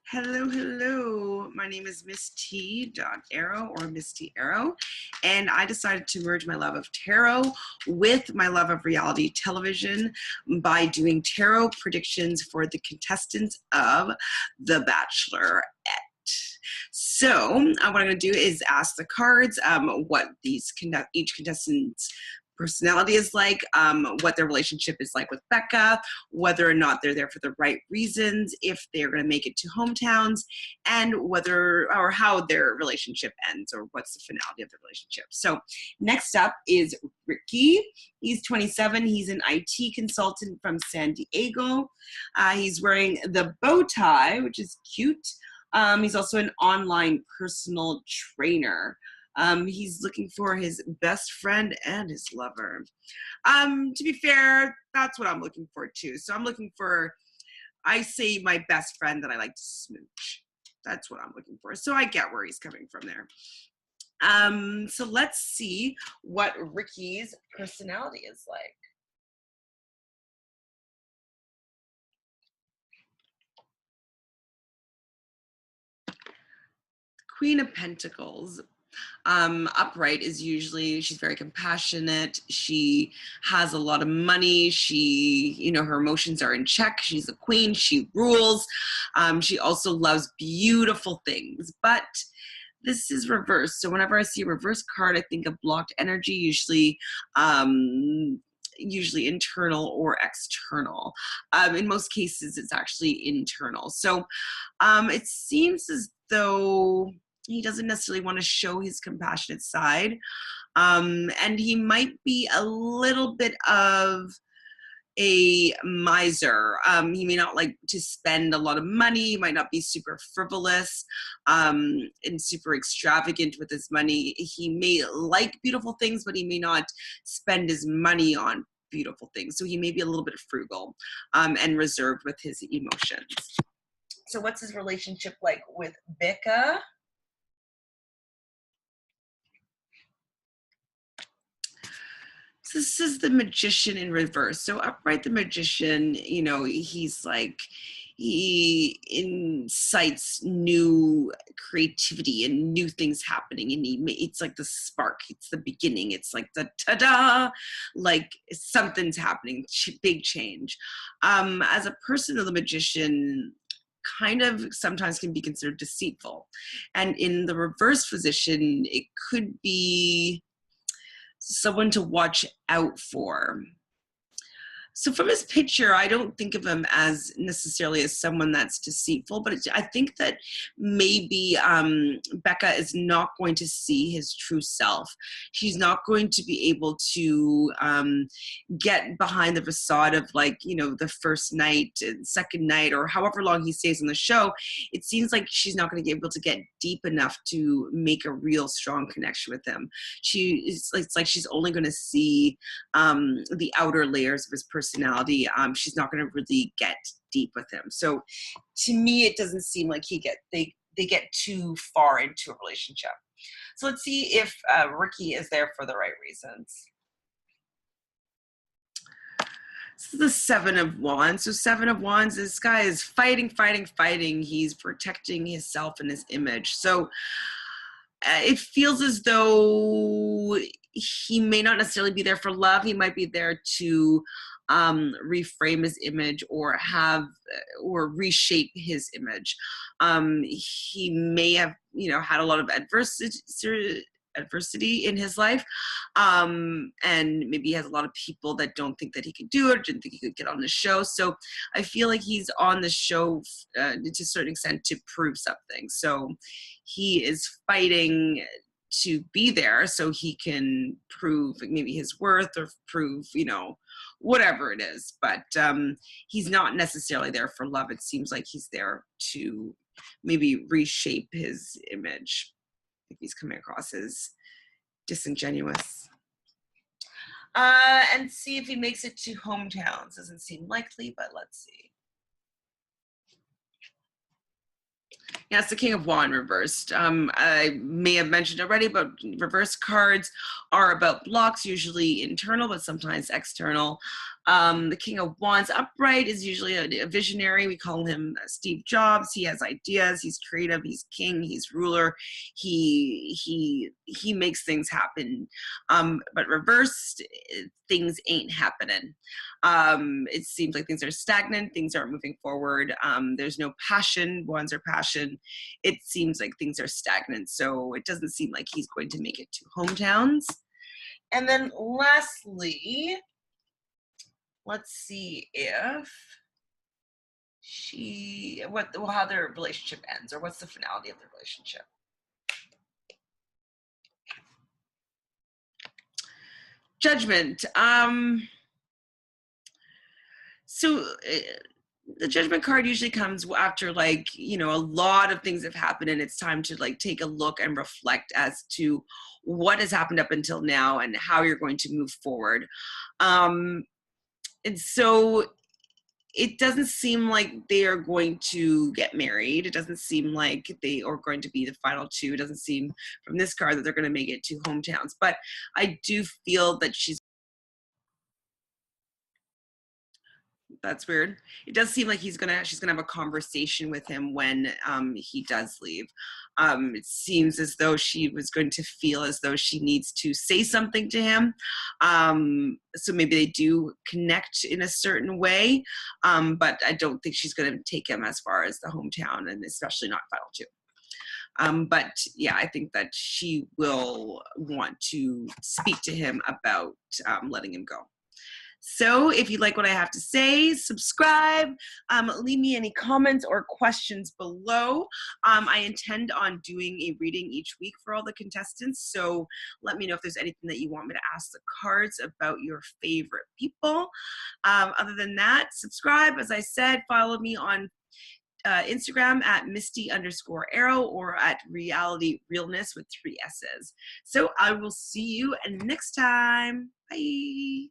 Hello, hello. My name is Miss T. Arrow or Miss T. Arrow, and I decided to merge my love of tarot with my love of reality television by doing tarot predictions for the contestants of The Bachelorette. So what I'm going to do is ask the cards what each contestant's personality is like, what their relationship is like with Becca, whether or not they're there for the right reasons, if they're going to make it to hometowns, and whether or how their relationship ends or what's the finality of the relationship. So next up is Ricky. He's 27. He's an IT consultant from San Diego. He's wearing the bow tie, which is cute. He's also an online personal trainer. He's looking for his best friend and his lover. To be fair, that's what I'm looking for too. So I'm looking for, I say my best friend that I like to smooch. That's what I'm looking for. So I get where he's coming from there. So let's see what Ricky's personality is like. Queen of Pentacles. Upright is usually, she's very compassionate. She has a lot of money. She, her emotions are in check. She's a queen. She rules. She also loves beautiful things, but this is reversed. So whenever I see a reverse card, I think of blocked energy, usually internal or external. In most cases, it's actually internal. So it seems as though he doesn't necessarily want to show his compassionate side. And he might be a little bit of a miser. He may not like to spend a lot of money. He might not be super frivolous and super extravagant with his money. He may like beautiful things, but he may not spend his money on beautiful things. So he may be a little bit frugal and reserved with his emotions. So what's his relationship like with Becca? So this is the Magician in reverse. So upright, the Magician, he's like, he incites new creativity and new things happening, and it's like the spark, it's the beginning, it's like the ta-da, like something's happening, big change. As a person of the Magician, kind of sometimes can be considered deceitful, and in the reverse position, it could be someone to watch out for. So from his picture, I don't think of him as necessarily as someone that's deceitful, but I think that maybe Becca is not going to see his true self. She's not going to be able to get behind the facade of the first night, second night, or however long he stays on the show. It seems like she's not going to be able to get deep enough to make a real strong connection with him. It's like she's only going to see the outer layers of his personality. She's not going to really get deep with him. So to me, it doesn't seem like they get too far into a relationship. So let's see if Ricky is there for the right reasons. This is the Seven of Wands. So Seven of Wands, this guy is fighting. He's protecting himself and his image. So it feels as though he may not necessarily be there for love. He might be there to reframe his image or reshape his image. He may have, had a lot of adversity in his life, and maybe he has a lot of people that don't think that he could do it, didn't think he could get on the show. So I feel like he's on the show to a certain extent to prove something. So he is fighting to be there so he can prove maybe his worth or prove, whatever it is. But he's not necessarily there for love. It seems like he's there to maybe reshape his image if he's coming across as disingenuous. And see if he makes it to hometowns. Doesn't seem likely, but let's see. Yeah, it's the King of Wands reversed. I may have mentioned already, but reverse cards are about blocks, usually internal, but sometimes external. The King of Wands upright is usually a visionary. We call him Steve Jobs. He has ideas. He's creative. He's king. He's ruler. He makes things happen. But reversed, things ain't happening. It seems like things are stagnant. Things aren't moving forward. There's no passion. Wands are passion. It seems like things are stagnant. So it doesn't seem like he's going to make it to hometowns. And then lastly, let's see if how their relationship ends, or what's the finality of the relationship. Judgment. So the Judgment card usually comes after, like, you know, a lot of things have happened, and it's time to like take a look and reflect as to what has happened up until now and how you're going to move forward. And so it doesn't seem like they are going to get married. It doesn't seem like they are going to be the final two. It doesn't seem from this card that they're going to make it to hometowns. But I do feel that that's weird. It does seem like she's gonna have a conversation with him when he does leave. It seems as though she was going to feel as though she needs to say something to him. So maybe they do connect in a certain way, but I don't think she's going to take him as far as the hometown, and especially not final two. But yeah, I think that she will want to speak to him about letting him go. So if you like what I have to say, subscribe, leave me any comments or questions below. I intend on doing a reading each week for all the contestants, so let me know if there's anything that you want me to ask the cards about your favorite people. Other than that, subscribe. As I said, follow me on Instagram at Misty_Arrow or at Reality Realness with 3 S's. So I will see you next time. Bye.